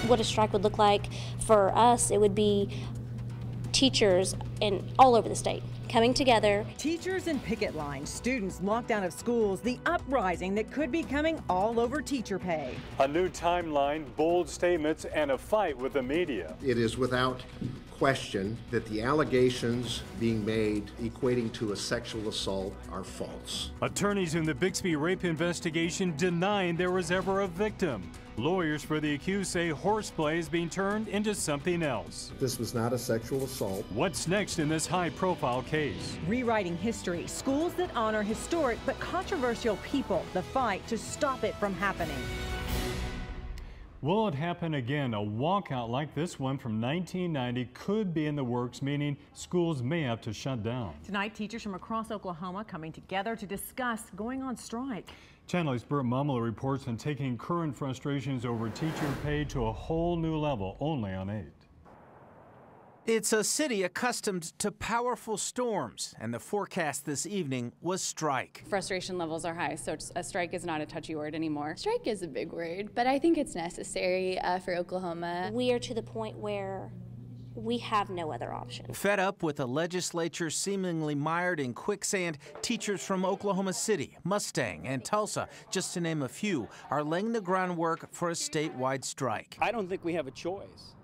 What a strike would look like for us, it would be teachers all over the state coming together. Teachers and picket lines, students locked out of schools, the uprising that could be coming all over teacher pay. A new timeline, bold statements, and a fight with the media. It is without question that the allegations being made equating to a sexual assault are false. Attorneys in the Bixby rape investigation denying there was ever a victim. Lawyers for the accused say horseplay is being turned into something else. This was not a sexual assault. What's next in this high-profile case? Rewriting history, schools that honor historic but controversial people, the fight to stop it from happening. Will it happen again? A walkout like this one from 1990 could be in the works, meaning schools may have to shut down. Tonight, teachers from across Oklahoma coming together to discuss going on strike. Channel 8's Burt Mumler reports on taking current frustrations over teacher pay to a whole new level, only on 8. It's a city accustomed to powerful storms, and the forecast this evening was strike. Frustration levels are high, so a strike is not a touchy word anymore. Strike is a big word, but I think it's necessary for Oklahoma. We are to the point where we have no other option. Fed up with a legislature seemingly mired in quicksand, teachers from Oklahoma City, Mustang, and Tulsa, just to name a few, are laying the groundwork for a statewide strike. I don't think we have a choice.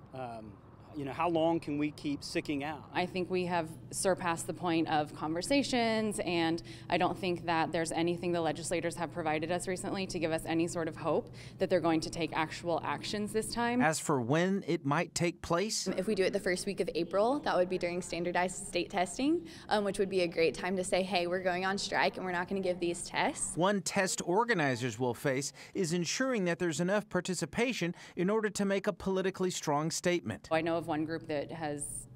You know, how long can we keep sicking out? I think we have surpassed the point of conversations, and I don't think that there's anything the legislators have provided us recently to give us any sort of hope that they're going to take actual actions this time. As for when it might take place, if we do it the first week of April, that would be during standardized state testing, which would be a great time to say, hey, we're going on strike and we're not going to give these tests. One test organizers will face is ensuring that there's enough participation in order to make a politically strong statement. I know of one group that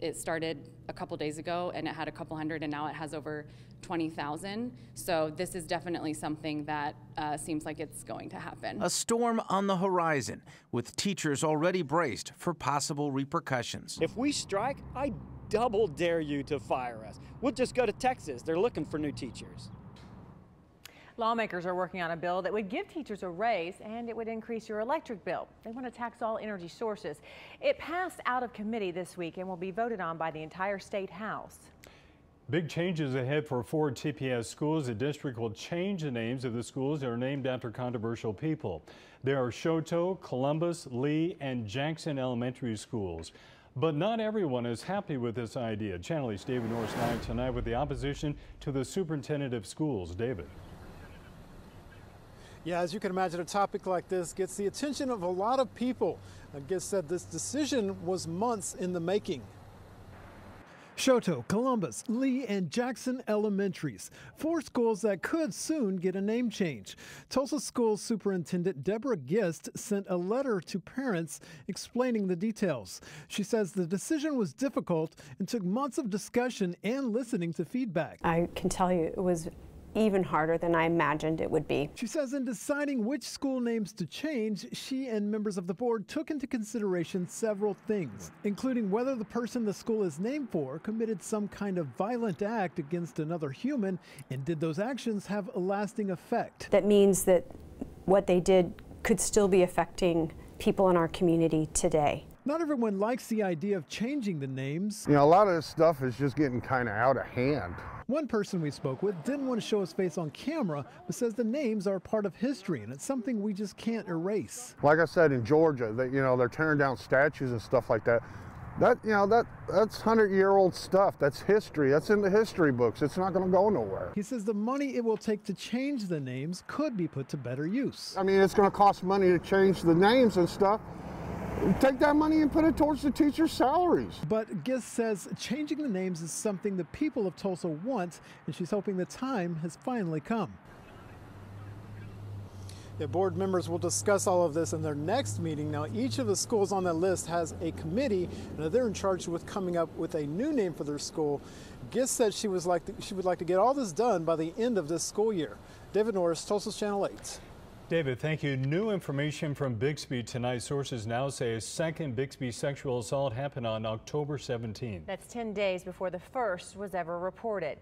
it started a couple days ago and it had a couple hundred, and now it has over 20,000. So this is definitely something that seems like it's going to happen. A storm on the horizon, with teachers already braced for possible repercussions. If we strike, I double dare you to fire us. We'll just go to Texas. They're looking for new teachers. Lawmakers are working on a bill that would give teachers a raise and it would increase your electric bill. They want to tax all energy sources. It passed out of committee this week and will be voted on by the entire state house. Big changes ahead for 4 TPS schools. The district will change the names of the schools that are named after controversial people. There are Shoto, Columbus, Lee, and Jackson elementary schools. But not everyone is happy with this idea. Channel 8's David Norris live tonight with the opposition to the superintendent of schools. David. Yeah, as you can imagine, a topic like this gets the attention of a lot of people. I guess that this decision was months in the making. Shoto, Columbus, Lee, and Jackson elementaries, 4 schools that could soon get a name change. Tulsa School Superintendent Deborah Gist sent a letter to parents explaining the details. She says the decision was difficult and took months of discussion and listening to feedback. I can tell you it was even harder than I imagined it would be. She says in deciding which school names to change, she and members of the board took into consideration several things, including whether the person the school is named for committed some kind of violent act against another human, and did those actions have a lasting effect. That means that what they did could still be affecting people in our community today. Not everyone likes the idea of changing the names. You know, a lot of this stuff is just getting kind of out of hand. One person we spoke with didn't want to show his face on camera, but says the names are part of history and it's something we just can't erase. Like I said, in Georgia, they're tearing down statues and stuff like that. That's 100-year-old stuff. That's history. That's in the history books. It's not going to go nowhere. He says the money it will take to change the names could be put to better use. I mean, it's going to cost money to change the names and stuff. Take that money and put it towards the teachers' salaries. But Gist says changing the names is something the people of Tulsa want, and she's hoping the time has finally come. Yeah, board members will discuss all of this in their next meeting. Now, each of the schools on that list has a committee, and they're in charge with coming up with a new name for their school. Gist said she would like to get all this done by the end of this school year. David Norris, Tulsa's Channel 8. David, thank you. New information from Bixby tonight. Sources now say a second Bixby sexual assault happened on October 17th. That's 10 days before the first was ever reported.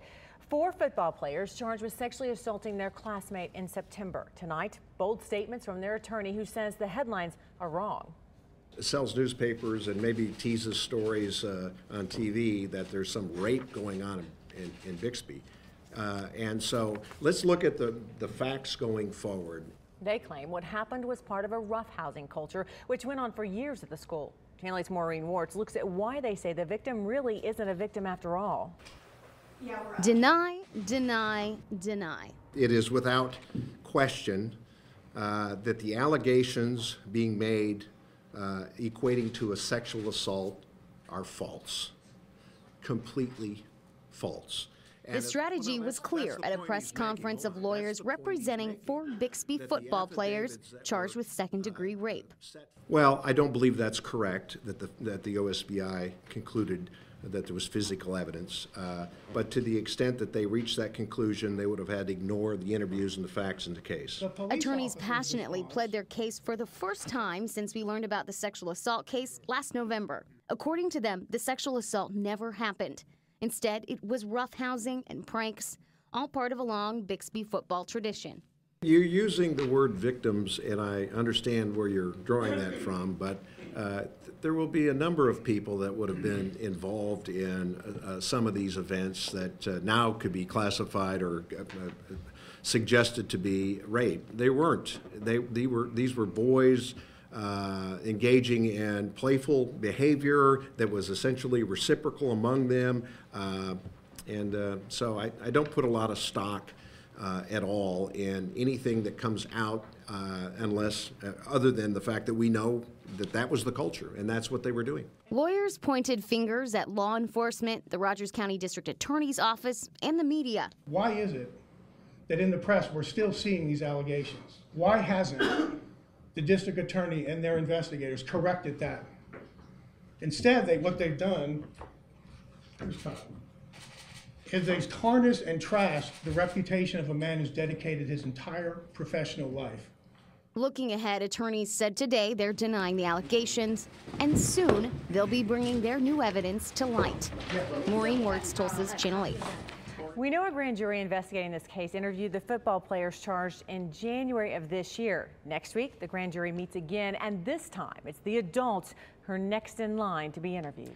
4 football players charged with sexually assaulting their classmate in September. Tonight, bold statements from their attorney who says the headlines are wrong. sells newspapers and maybe teases stories on TV that there's some rape going on in Bixby. And so let's look at the facts going forward. They claim what happened was part of a roughhousing culture, which went on for years at the school. Channel 8's Maureen Wartz looks at why they say the victim really isn't a victim after all. Deny, deny, deny. It is without question that the allegations being made equating to a sexual assault are false, completely false. The strategy was clear at a press conference of lawyers representing 4 Bixby football players charged with second-degree rape. Well, I don't believe that's correct, that the OSBI concluded that there was physical evidence. But to the extent that they reached that conclusion, they would have had to ignore the interviews and the facts in the case. Attorneys passionately pled their case for the first time since we learned about the sexual assault case last November. According to them, the sexual assault never happened. Instead, it was roughhousing and pranks, all part of a long Bixby football tradition. You're using the word victims, and I understand where you're drawing that from, but there will be a number of people that would have been involved in some of these events that now could be classified or suggested to be rape. They weren't. These were boys engaging in playful behavior that was essentially reciprocal among them. So I don't put a lot of stock at all in anything that comes out unless, other than the fact that we know that was the culture and that's what they were doing. Lawyers pointed fingers at law enforcement, the Rogers County District Attorney's Office, and the media. Why is it that in the press we're still seeing these allegations? Why hasn't the district attorney and their investigators corrected that? Instead, what they've done is they've tarnished and trashed the reputation of a man who's dedicated his entire professional life. Looking ahead, attorneys said today they're denying the allegations, and soon they'll be bringing their new evidence to light. Maureen Wirtz, Tulsa's Channel 8. We know a grand jury investigating this case interviewed the football players charged in January of this year. Next week, the grand jury meets again, and this time it's the adults who are next in line to be interviewed.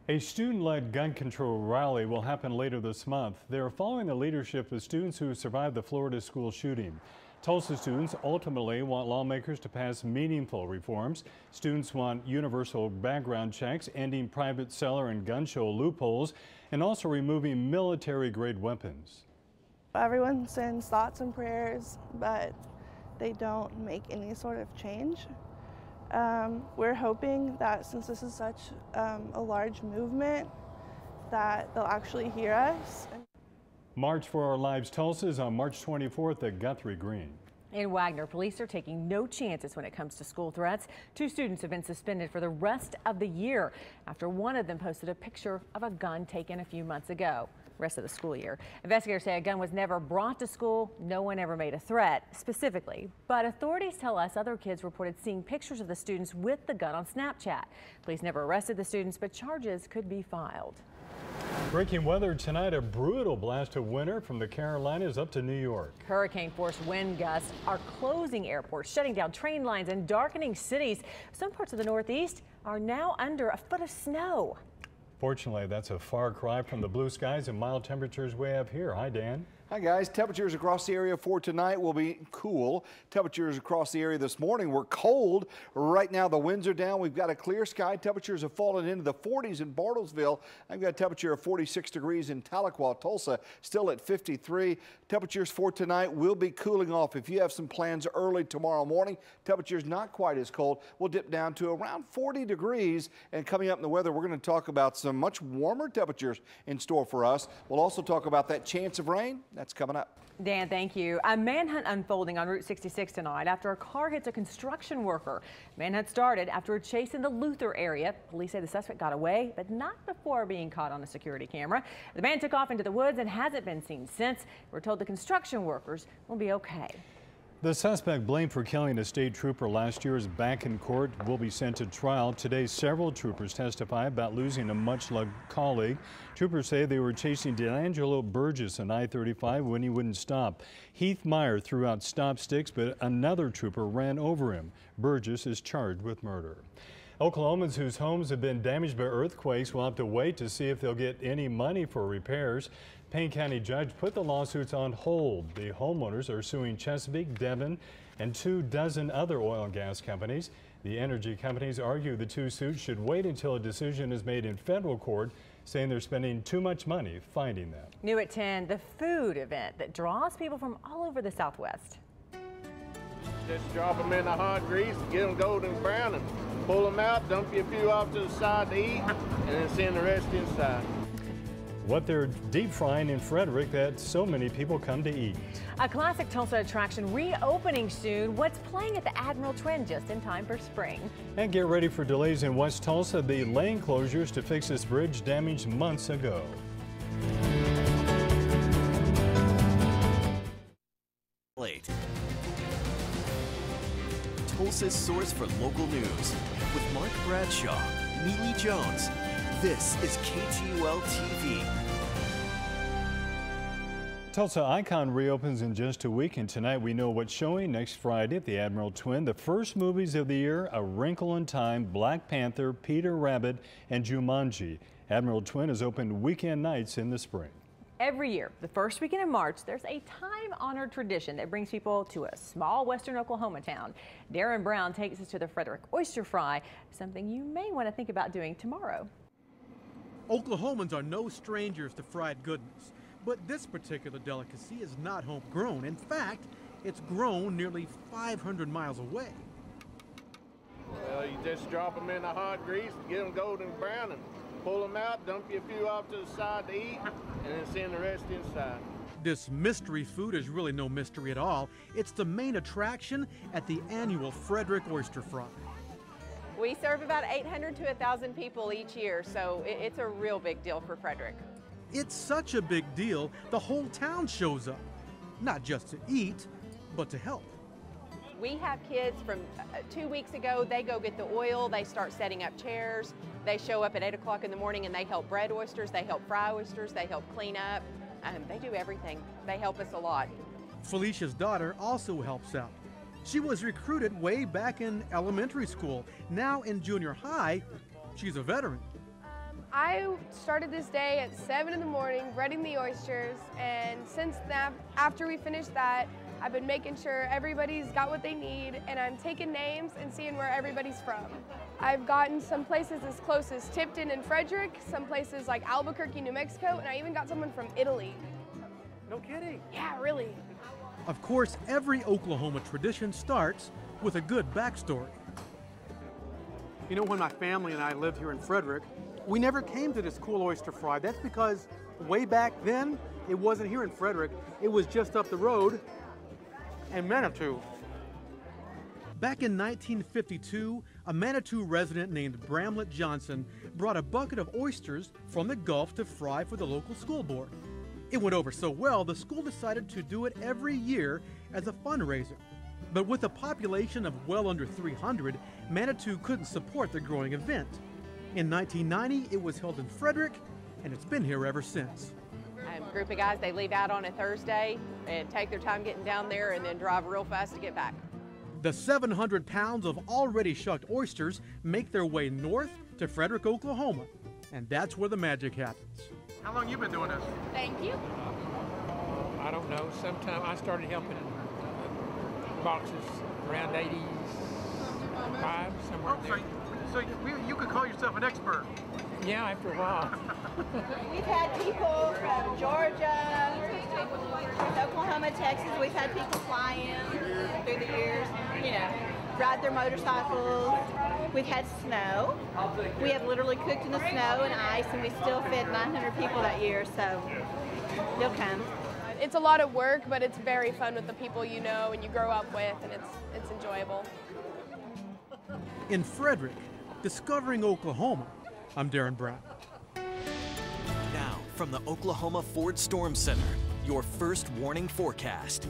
A student-led gun control rally will happen later this month. They are following the leadership of students who survived the Florida school shooting. Tulsa students ultimately want lawmakers to pass meaningful reforms. Students want universal background checks, ending private seller and gun show loopholes, and also removing military-grade weapons. Everyone sends thoughts and prayers, but they don't make any sort of change. We're hoping that since this is such a large movement, that they'll actually hear us. March for Our Lives Tulsa is on March 24th at Guthrie Green. In Wagner, police are taking no chances when it comes to school threats. 2 students have been suspended for the rest of the year after one of them posted a picture of a gun taken a few months ago. Rest of the school year. Investigators say a gun was never brought to school. No one ever made a threat specifically, but authorities tell us other kids reported seeing pictures of the students with the gun on Snapchat. Police never arrested the students, but charges could be filed. Breaking weather tonight, a brutal blast of winter from the Carolinas up to New York. Hurricane-force wind gusts are closing airports, shutting down train lines and darkening cities. Some parts of the Northeast are now under a foot of snow. Fortunately, that's a far cry from the blue skies and mild temperatures way up here. Hi, Dan. Hi guys, temperatures across the area for tonight will be cool. Temperatures across the area this morning were cold. Right now the winds are down. We've got a clear sky. Temperatures have fallen into the 40s in Bartlesville. I've got a temperature of 46 degrees in Tahlequah. Tulsa still at 53. Temperatures for tonight will be cooling off. If you have some plans early tomorrow morning, temperatures not quite as cold. We'll dip down to around 40 degrees. And coming up in the weather, we're going to talk about some much warmer temperatures in store for us. We'll also talk about that chance of rain. That's coming up. Dan, thank you. A manhunt unfolding on Route 66 tonight after a car hits a construction worker. Manhunt started after a chase in the Luther area. Police say the suspect got away, but not before being caught on a security camera. The man took off into the woods and hasn't been seen since. We're told the construction workers will be okay. The suspect blamed for killing a state trooper last year is back in court, will be sent to trial. Today, several troopers testify about losing a much-loved colleague. Troopers say they were chasing D'Angelo Burgess on I-35 when he wouldn't stop. Heath Meyer threw out stop sticks, but another trooper ran over him. Burgess is charged with murder. Oklahomans whose homes have been damaged by earthquakes will have to wait to see if they'll get any money for repairs. Payne County judge put the lawsuits on hold. The homeowners are suing Chesapeake, Devon, and 24 other oil and gas companies. The energy companies argue the two suits should wait until a decision is made in federal court, saying they're spending too much money fighting them. New at 10, the food event that draws people from all over the Southwest. Just drop them in the hot grease, get them golden brown, and pull them out, dump you a few off to the side to eat, and then send the rest inside. What they're deep frying in Frederick that so many people come to eat. A classic Tulsa attraction reopening soon. What's playing at the Admiral Twin just in time for spring? And get ready for delays in West Tulsa. The lane closures to fix this bridge damaged months ago. Late. Tulsa's source for local news with Mark Bradshaw, Neely Jones. This is KTUL TV. Tulsa Icon reopens in just a week, and tonight we know what's showing next Friday at the Admiral Twin. The first movies of the year, A Wrinkle in Time, Black Panther, Peter Rabbit, and Jumanji. Admiral Twin is open weekend nights in the spring. Every year, the first weekend of March, there's a time-honored tradition that brings people to a small western Oklahoma town. Darren Brown takes us to the Frederick Oyster Fry, something you may want to think about doing tomorrow. Oklahomans are no strangers to fried goodness, but this particular delicacy is not homegrown. In fact, it's grown nearly 500 miles away. Well, you just drop them in the hot grease, get them golden brown, and pull them out, dump you a few off to the side to eat, and then send the rest inside. This mystery food is really no mystery at all. It's the main attraction at the annual Frederick Oyster Fry. We serve about 800 to 1,000 people each year, so it's a real big deal for Frederick. It's such a big deal, the whole town shows up. Not just to eat, but to help. We have kids from 2 weeks ago, they go get the oil, they start setting up chairs, they show up at 8 o'clock in the morning and they help bread oysters, they help fry oysters, they help clean up. They do everything. They help us a lot. Felicia's daughter also helps out. She was recruited way back in elementary school. Now in junior high, she's a veteran. I started this day at 7 in the morning breading the oysters, and since that, after we finished that, I've been making sure everybody's got what they need, and I'm taking names and seeing where everybody's from. I've gotten some places as close as Tipton and Frederick, some places like Albuquerque, New Mexico, and I even got someone from Italy. No kidding. Yeah, really. Of course, every Oklahoma tradition starts with a good backstory. You know, when my family and I lived here in Frederick, we never came to this cool oyster fry. That's because way back then, it wasn't here in Frederick. It was just up the road in Manitou. Back in 1952, a Manitou resident named Bramlett Johnson brought a bucket of oysters from the Gulf to fry for the local school board. It went over so well, the school decided to do it every year as a fundraiser. But with a population of well under 300, Manitou couldn't support the growing event. In 1990, it was held in Frederick, and it's been here ever since. A group of guys, they leave out on a Thursday and take their time getting down there and then drive real fast to get back. The 700 pounds of already shucked oysters make their way north to Frederick, Oklahoma, and that's where the magic happens. How long you been doing this? Thank you. I don't know. Sometime I started helping boxes around 85, somewhere there. So you could call yourself an expert. Yeah, after a while. We've had people from Georgia, Oklahoma, Texas. We've had people fly in through the years, you know, ride their motorcycles. We've had snow. We have literally cooked in the snow and ice, and we still fed 900 people that year, so they'll come. It's a lot of work, but it's very fun with the people you know and you grow up with, and it's enjoyable. In Frederick, discovering Oklahoma, I'm Darren Brown. Now, from the Oklahoma Ford Storm Center, your first warning forecast.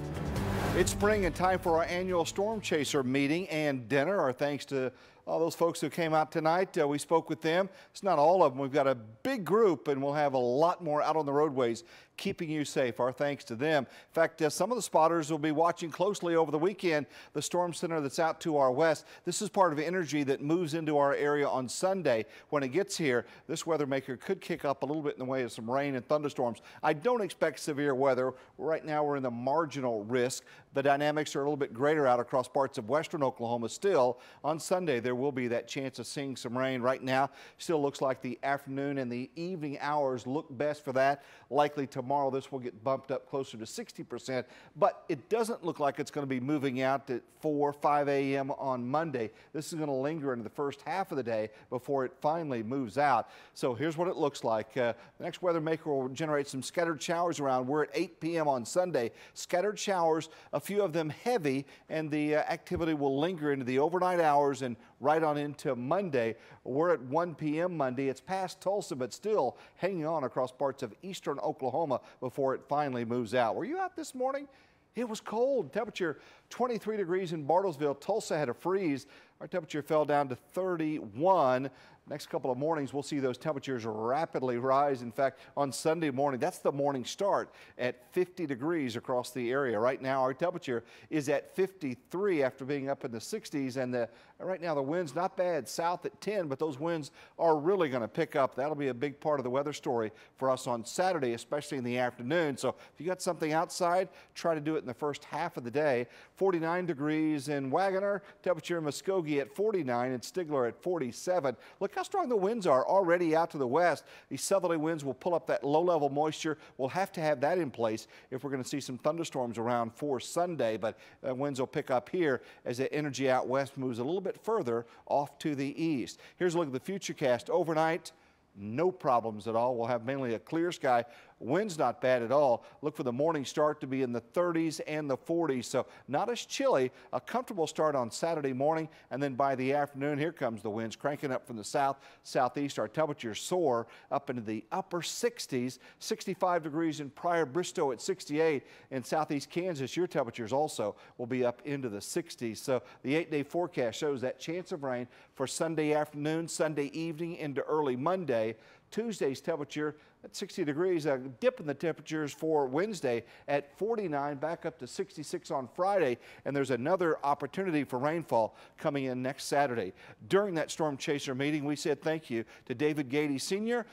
It's spring and time for our annual Storm Chaser meeting and dinner. Our thanks to all those folks who came out tonight. We spoke with them. It's not all of them. We've got a big group, and we'll have a lot more out on the roadways keeping you safe. Our thanks to them. In fact, some of the spotters will be watching closely over the weekend the storm center that's out to our west. This is part of energy that moves into our area on Sunday. When it gets here, this weather maker could kick up a little bit in the way of some rain and thunderstorms. I don't expect severe weather. Right now we're in the marginal risk. The dynamics are a little bit greater out across parts of western Oklahoma still. On Sunday, there will be that chance of seeing some rain. Right now, still looks like the afternoon and the evening hours look best for that. Likely tomorrow, this will get bumped up closer to 60%, but it doesn't look like it's going to be moving out at 4, 5 a.m. on Monday. This is going to linger into the first half of the day before it finally moves out. So here's what it looks like. The next weather maker will generate some scattered showers around. We're at 8 p.m. on Sunday. Scattered showers, a few of them heavy, and the activity will linger into the overnight hours and right on into Monday. We're at 1 p.m. Monday. It's past Tulsa, but still hanging on across parts of eastern Oklahoma before it finally moves out. Were you out this morning? It was cold. Temperature 23 degrees in Bartlesville. Tulsa had a freeze. Our temperature fell down to 31. Next couple of mornings, we'll see those temperatures rapidly rise. In fact, on Sunday morning, that's the morning start at 50 degrees across the area. Right now, our temperature is at 53 after being up in the 60s. And right now, the wind's not bad, south at 10, but those winds are really going to pick up. That'll be a big part of the weather story for us on Saturday, especially in the afternoon. So if you got something outside, try to do it in the first half of the day. 49 degrees in Wagoner, temperature in Muskogee at 49 and Stigler at 47. Look how strong the winds are already out to the west. These southerly winds will pull up that low-level moisture. We'll have to have that in place if we're going to see some thunderstorms around for Sunday, but winds will pick up here as the energy out west moves a little bit further off to the east. Here's a look at the futurecast overnight. No problems at all. We'll have mainly a clear sky. Wind's not bad at all. Look for the morning start to be in the 30s and the 40s, so not as chilly. A comfortable start on Saturday morning, and then by the afternoon, here comes the winds cranking up from the south, southeast. Our temperatures soar up into the upper 60s, 65 degrees in Pryor, Bristow at 68. In southeast Kansas, your temperatures also will be up into the 60s. So the 8-day forecast shows that chance of rain for Sunday afternoon, Sunday evening into early Monday. Tuesday's temperature at 60 degrees, a dip in the temperatures for Wednesday at 49, back up to 66 on Friday, and there's another opportunity for rainfall coming in next Saturday. During that Storm Chaser meeting, we said thank you to David Gady Sr.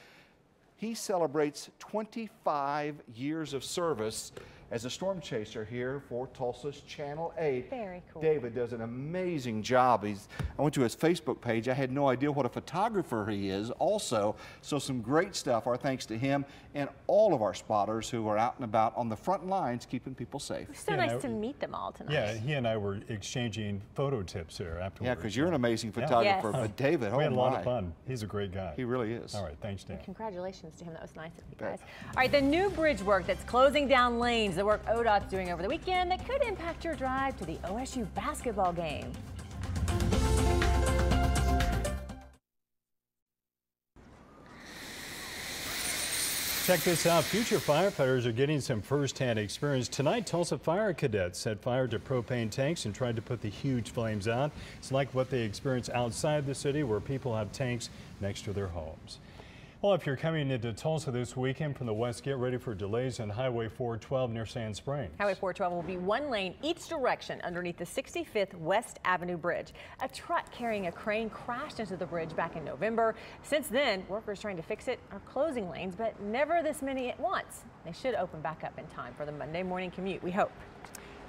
He celebrates 25 years of service as a storm chaser here for Tulsa's Channel 8. Very cool. David does an amazing job. I went to his Facebook page. I had no idea what a photographer he is also. So some great stuff. Our thanks to him and all of our spotters who are out and about on the front lines keeping people safe. It's so nice to meet them all tonight. Yeah, he and I were exchanging photo tips here afterwards. Yeah, because you're an amazing photographer. Yes. But David, we had a lot of fun. He's a great guy. He really is. All right, thanks, Dan. Congratulations to him. That was nice of you guys. All right, the new bridge work that's closing down lanes, the work ODOT's doing over the weekend that could impact your drive to the OSU basketball game. Check this out. Future firefighters are getting some first-hand experience. Tonight, Tulsa fire cadets set fire to propane tanks and tried to put the huge flames out. It's like what they experience outside the city where people have tanks next to their homes. Well, if you're coming into Tulsa this weekend from the west, get ready for delays on Highway 412 near Sand Springs. Highway 412 will be one lane each direction underneath the 65th West Avenue Bridge. A truck carrying a crane crashed into the bridge back in November. Since then, workers trying to fix it are closing lanes, but never this many at once. They should open back up in time for the Monday morning commute, we hope.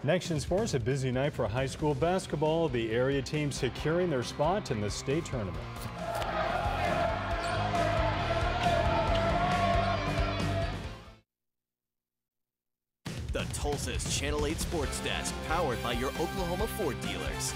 Next in sports, a busy night for high school basketball. The area team securing their spot in the state tournament. The Tulsa's Channel 8 Sports Desk, powered by your Oklahoma Ford dealers.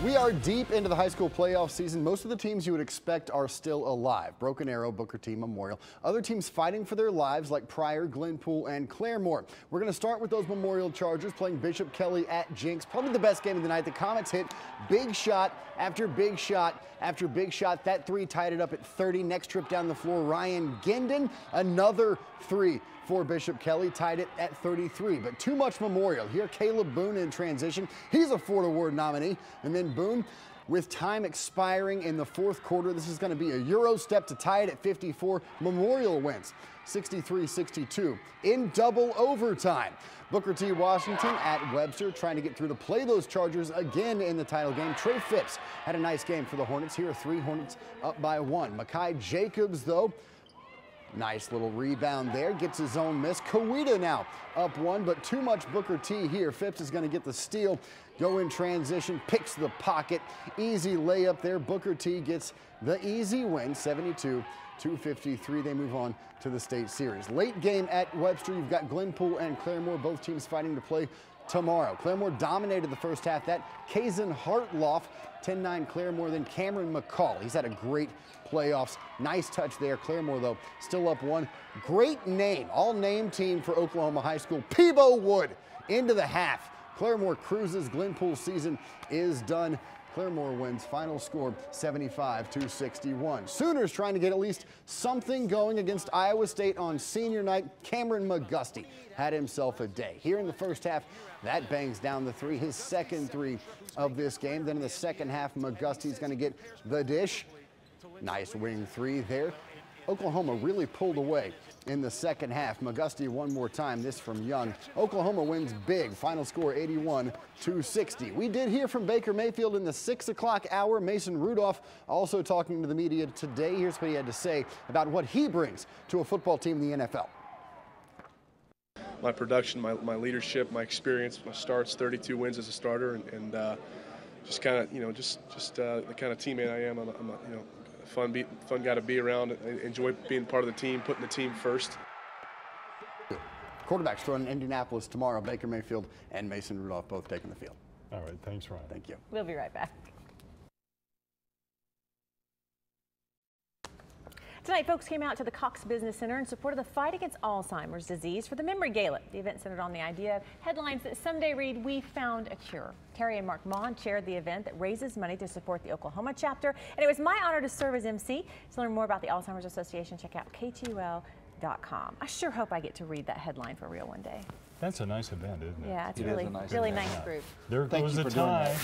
We are deep into the high school playoff season. Most of the teams you would expect are still alive. Broken Arrow, Booker T, Memorial. Other teams fighting for their lives like Pryor, Glenpool, and Claremore. We're going to start with those Memorial Chargers playing Bishop Kelly at Jinx. Probably the best game of the night. The Comets hit big shot after big shot after big shot. That three tied it up at 30. Next trip down the floor, Ryan Gendon, another three for Bishop Kelly, tied it at 33. But too much Memorial. Here, Caleb Boone in transition. He's a Ford Award nominee. And then Boone with time expiring in the fourth quarter. This is going to be a Euro step to tie it at 54. Memorial wins 63-62 in double overtime. Booker T. Washington at Webster trying to get through to play those Chargers again in the title game. Trey Phipps had a nice game for the Hornets. Here are 3 Hornets up by 1. Makai Jacobs, though, nice little rebound there. Gets his own miss. Kawita now up 1, but too much Booker T here. Phipps is going to get the steal. Go in transition, picks the pocket. Easy layup there. Booker T gets the easy win, 72-53. They move on to the state series. Late game at Webster, you've got Glenpool and Claremore, both teams fighting to play tomorrow. Claremore dominated the first half. That Kazan Hartloff, 10-9 Claremore, then Cameron McCall. He's had a great playoffs. Nice touch there. Claremore, though, still up 1. Great name, all-name team for Oklahoma High School. Peebo Wood into the half. Claremore cruises. Glenpool's season is done. Claremore wins. Final score 75-61. Sooners trying to get at least something going against Iowa State on senior night. Cameron McGusty had himself a day. Here in the first half, that bangs down the 3, his second 3 of this game. Then in the second half, McGusty's going to get the dish. Nice wing 3 there. Oklahoma really pulled away in the second half. McGusty one more time, this from Young. Oklahoma wins big. Final score 81-60. We did hear from Baker Mayfield in the 6 o'clock hour. Mason Rudolph also talking to the media today. Here's what he had to say about what he brings to a football team in the NFL. My production, my leadership, my experience, my starts, 32 wins as a starter, and just kind of, the kind of teammate I am. I'm a fun guy to be around. I enjoy being part of the team, putting the team first. Quarterbacks throwing in Indianapolis tomorrow. Baker Mayfield and Mason Rudolph both taking the field. All right, thanks, Ryan. Thank you. We'll be right back. Tonight, folks came out to the Cox Business Center in support of the fight against Alzheimer's disease for the Memory Gala. The event centered on the idea of headlines that someday read, "We found a cure." Terry and Mark Maughan chaired the event that raises money to support the Oklahoma chapter, and it was my honor to serve as MC. To learn more about the Alzheimer's Association, check out KTUL.com. I sure hope I get to read that headline for real one day. That's a nice event, isn't it? Yeah, it's really nice group. There goes the tie.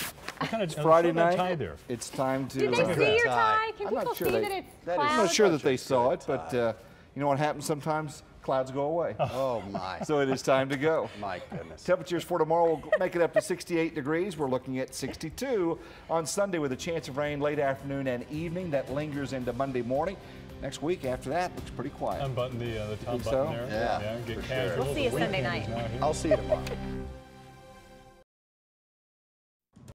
It's Friday night. Tie there. It's time to. Did they see your tie? Can people see that it's clouds? I'm not sure that they saw it, but you know what happens sometimes? Clouds go away. Oh, my. So it is time to go. My goodness. Temperatures for tomorrow will make it up to 68 degrees. We're looking at 62 on Sunday with a chance of rain late afternoon and evening. That lingers into Monday morning. Next week after that looks pretty quiet. Unbutton the top button so? there. Yeah, get for casual. We'll see you Sunday night. I'll see you tomorrow.